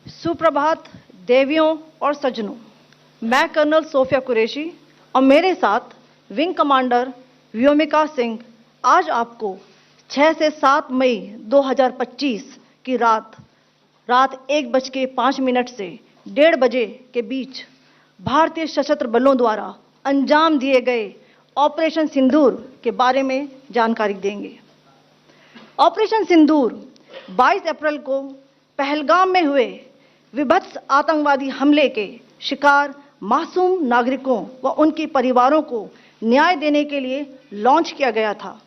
सुप्रभात देवियों और सज्जनों, मैं कर्नल सोफिया कुरैशी और मेरे साथ विंग कमांडर व्योमिका सिंह आज आपको 6 से 7 मई 2025 की रात 1:05 से 1:30 बजे के बीच भारतीय सशस्त्र बलों द्वारा अंजाम दिए गए ऑपरेशन सिंदूर के बारे में जानकारी देंगे। ऑपरेशन सिंदूर 22 अप्रैल को पहलगाम में हुए विभत्स आतंकवादी हमले के शिकार मासूम नागरिकों व उनके परिवारों को न्याय देने के लिए लॉन्च किया गया था।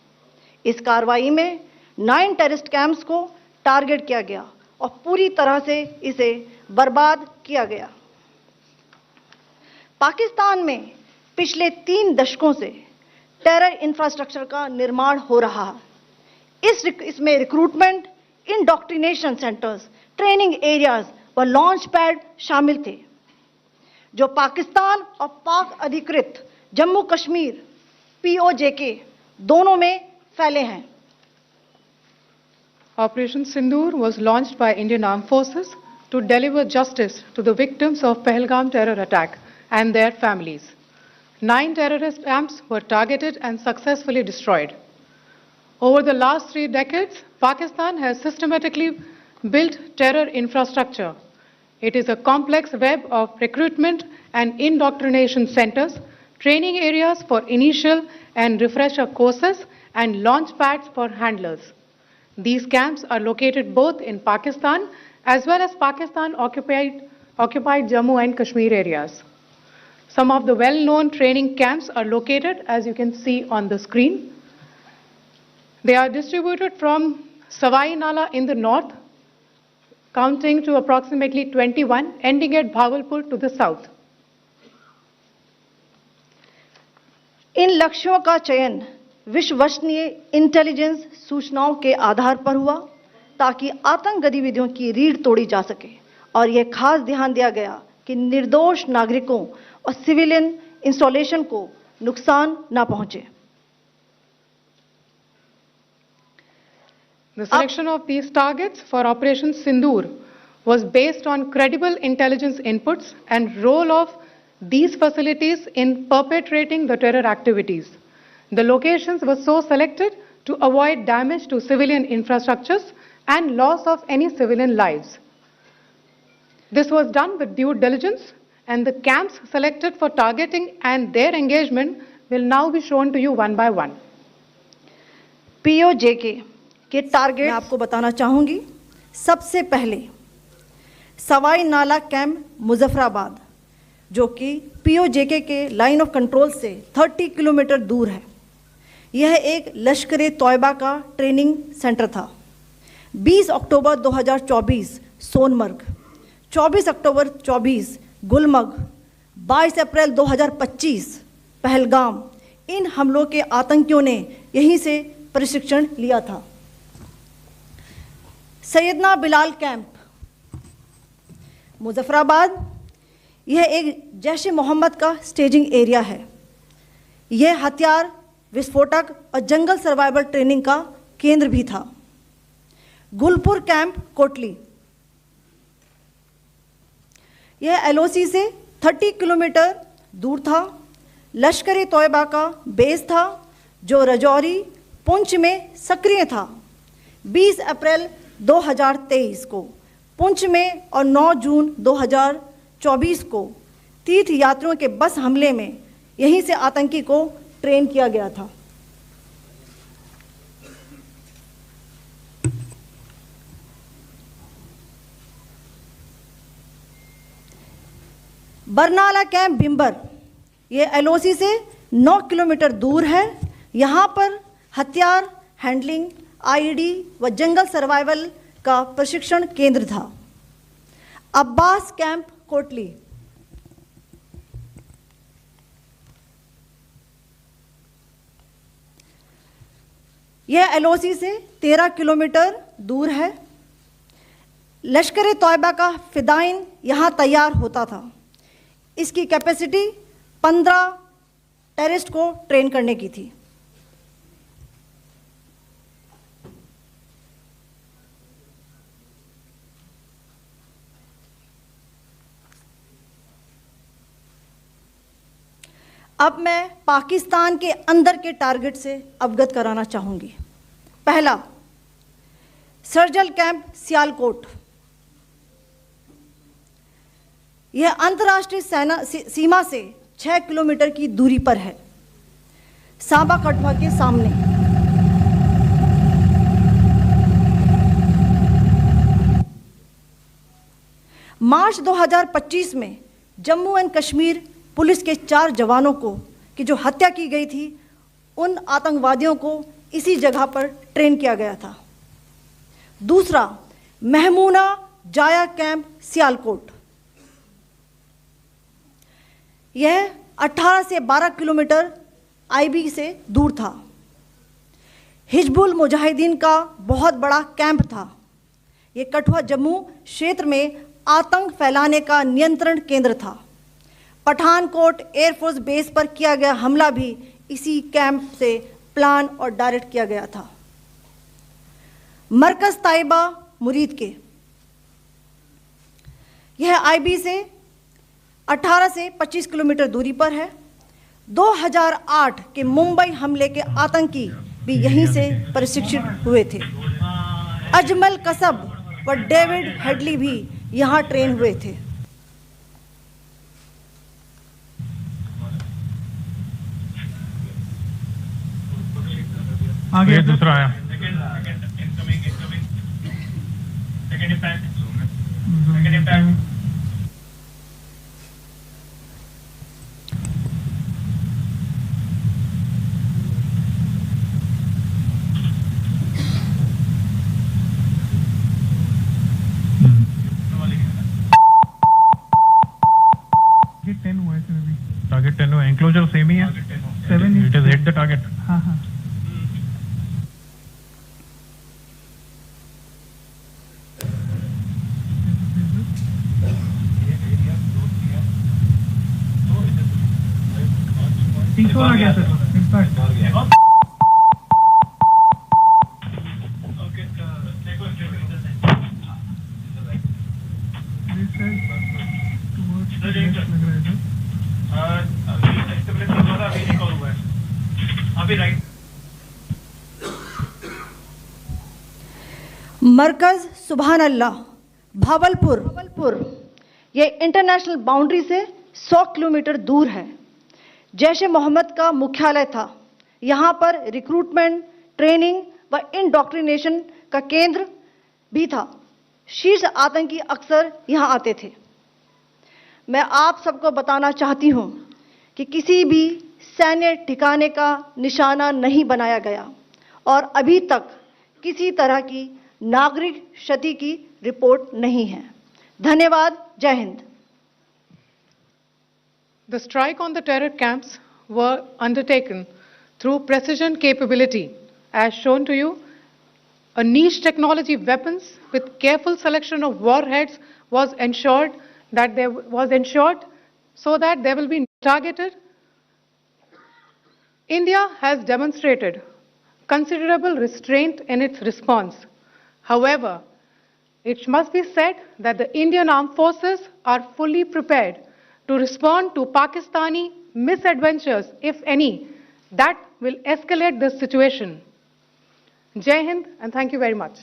इस कार्रवाई में 9 टेररिस्ट कैंप्स को टारगेट किया गया और पूरी तरह से इसे बर्बाद किया गया। पाकिस्तान में पिछले 3 दशकों से टेरर इंफ्रास्ट्रक्चर का निर्माण हो रहा है। इसमें recruitment, indoctrination centres, training areas व लॉन्च पैड शामिल थे, जो पाकिस्तान और पाक अधिकृत जम्मू कश्मीर POJK दोनों में फैले हैं। Operation Sindoor was launched by Indian Armed Forces to deliver justice to the victims of Pahalgam terror attack and their families. 9 terrorist camps were targeted and successfully destroyed. Over the last 3 decades, Pakistan has systematically built terror infrastructure. It is a complex web of recruitment and indoctrination centers, training areas for initial and refresher courses, and launch pads for handlers. These camps are located both in Pakistan as well as Pakistan-occupied Jammu and Kashmir areas. Some of the well-known training camps are located, as you can see on the screen. They are distributed from Savai Nala in the north, counting to approximately 21, ending at Bhagalpur to the south. इन लक्ष्यों का चयन विश्वसनीय intelligence सूचनाओं के आधार पर हुआ ताकि आतंक गतिविधियों की रीढ़ तोड़ी जा सके और यह खास ध्यान दिया गया कि निर्दोष नागरिकों और सिविलियन इंस्टॉलेशन को नुकसान न पहुंचे। The selection of these targets for Operation Sindoor was based on credible intelligence inputs and role of these facilities in perpetrating the terror activities. The locations were so selected to avoid damage to civilian infrastructures and loss of any civilian lives. This was done with due diligence, and the camps selected for targeting and their engagement will now be shown to you one by one. POJK के target मैं आपको बताना चाहूंगी। सबसे पहले सवाई नाला camp Muzaffarabad, जो कि POJK के लाइन ऑफ कंट्रोल से 30 किलोमीटर दूर है। यह एक लश्कर-ए-तौयबा का ट्रेनिंग सेंटर था। 20 अक्टूबर 2024 सोनमर्ग, 24 अक्टूबर 24 गुलमर्ग, 22 अप्रैल 2025 पहलगाम, इन हमलों के आतंकियों ने यहीं से प्रशिक्षण लिया था। सैयदना बिलाल कैंप मुजफ्फराबाद, यह एक जैश-ए-मोहम्मद का स्टेजिंग एरिया है। यह हथियार, विस्फोटक और जंगल सर्वाइवल ट्रेनिंग का केंद्र भी था। गुलपुर कैंप कोटली, यह LOC से 30 किलोमीटर दूर था। लश्कर-ए-तौयबा का बेस था, जो रजौरी, पुंछ में सक्रिय था। 20 अप्रैल 2023 को पुंछ में और 9 जून 2024 को तीर्थ यात्रियों के बस हमले में यहीं से आतंकी को ट्रेन किया गया था। बरनाला कैंप बिम्बर, यह LOC से 9 किलोमीटर दूर है। यहाँ पर हथियार, हैंडलिंग, IED व जंगल सर्वाइवल का प्रशिक्षण केंद्र था। अब्बास कैंप कोटली, यह LOC से 13 किलोमीटर दूर है। लश्कर-ए-तौयबा का फिदाइन यहाँ तैयार होता था। इसकी कैपेसिटी 15 टेररिस्ट को ट्रेन करने की थी। अब मैं पाकिस्तान के अंदर के टारगेट से अवगत कराना चाहूँगी। पहला, सर्जिकल कैंप सियालकोट। यह अंतर्राष्ट्रीय सीमा से 6 किलोमीटर की दूरी पर है, सांबा कठुआ के सामने। मार्च 2025 में जम्मू एंड कश्मीर पुलिस के 4 जवानों को की जो हत्या की गई थी, उन आतंकवादियों को इसी जगह पर ट्रेन किया गया था। दूसरा, महमूना जाया कैंप सियालकोट। यह 18 से 12 किलोमीटर आईबी से दूर था। हिजबुल मुजाहिदीन का बहुत बड़ा कैंप था। यह कठुआ जम्मू क्षेत्र में आतंक फैलाने का नियंत्रण केंद्र था। पठानकोट एयरफोर्स बेस पर किया गया हमला भी इसी कैंप से प्लान और डायरेक्ट किया गया था। मरकज ताइबा मुरीद के, यह आईबी से 18 से 25 किलोमीटर दूरी पर है। 2008 के मुंबई हमले के आतंकी भी यहीं से प्रशिक्षित हुए थे। अजमल कसब व डेविड हेडली भी यहां ट्रेन हुए थे। आगे दूसरा आया। टारगेट 10 हुआ, एंक्लोजर सेम ही है। 7 it is hit the target. हाँ हाँ। आ गया सर, इम्पैक्ट मरकज सुभान अल्लाह भावलपुर, यह इंटरनेशनल बाउंड्री से 100 किलोमीटर दूर है। जैश ए मोहम्मद का मुख्यालय था। यहाँ पर रिक्रूटमेंट, ट्रेनिंग व इंडॉक्ट्रिनेशन का केंद्र भी था। शीर्ष आतंकी अक्सर यहाँ आते थे। मैं आप सबको बताना चाहती हूँ कि किसी भी सैन्य ठिकाने का निशाना नहीं बनाया गया और अभी तक किसी तरह की नागरिक क्षति की रिपोर्ट नहीं है। धन्यवाद। जय Hind. The strike on the terror camps were undertaken through precision capability, as shown to you. A niche technology weapons with careful selection of warheads was ensured so that they will be targeted. India has demonstrated considerable restraint in its response. However, it must be said that the Indian Armed Forces are fully prepared to respond to Pakistani misadventures, if any, that will escalate this situation. Jai Hind, and thank you very much.